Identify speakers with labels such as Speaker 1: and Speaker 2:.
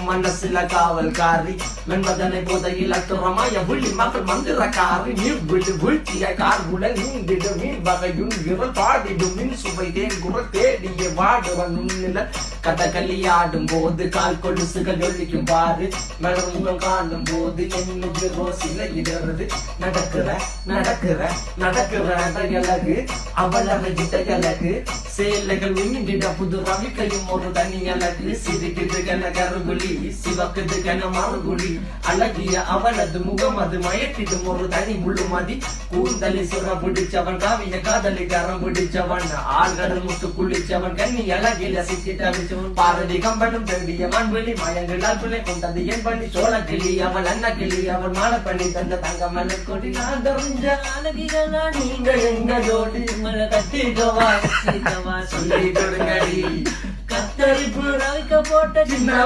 Speaker 1: மனசுல காவல்காரி மென்பதனை போதையில் அத்துறமாய விழி மக்கள் மந்திரக்காரி நீர் விழு வீழ்ச்சிய கார்குடல் நீந்திடு மீன் வகையுன் விரல் பாடிடும் மின் சுவை தேங்குற தேடிய வாடுவன் நுண்ணில கதகளியாடும் போது கால் கொலுசுகள் ஒழிக்கும் பாரு மலர்முகம் காணும் போது என்னுக்கு ரோசில இடறது நடக்கிற நடக்கிற நடக்கிற அழகு அவளை கிட்ட அழகு சேலைகள் உண்ணிட புது ரவிக்கையும் ஒரு தனி அழகு சிரிக்குது கன கருகுலி சிவக்குது கன மறுகுலி அழகிய அவளது முகம் அது மயக்கிடும் ஒரு தனி முழுமதி கூந்தலி சுர பிடிச்சவன் காவிய காதலி கரம் பிடிச்சவன் ஆழ்கடல் முட்டு குளிச்சவன் கண்ணி அழகில சிக்கிட்டவன் பாரதி கம்பனும் பெண்டிய மண்வெளி மயங்களால் துணை கொண்டது என் பண்ணி சோழ கிளி அவள் அண்ணா கிளி அவள் மாலை பண்ணி தந்த தங்க மலர் கொடி நான் தெரிஞ்ச அழகிகளா நீங்கள் எங்க ஜோடி மலை கட்டிக்கவா சொல்லி கொடுங்கடி கத்தரிப்பு ரவிக்க போட்ட சின்ன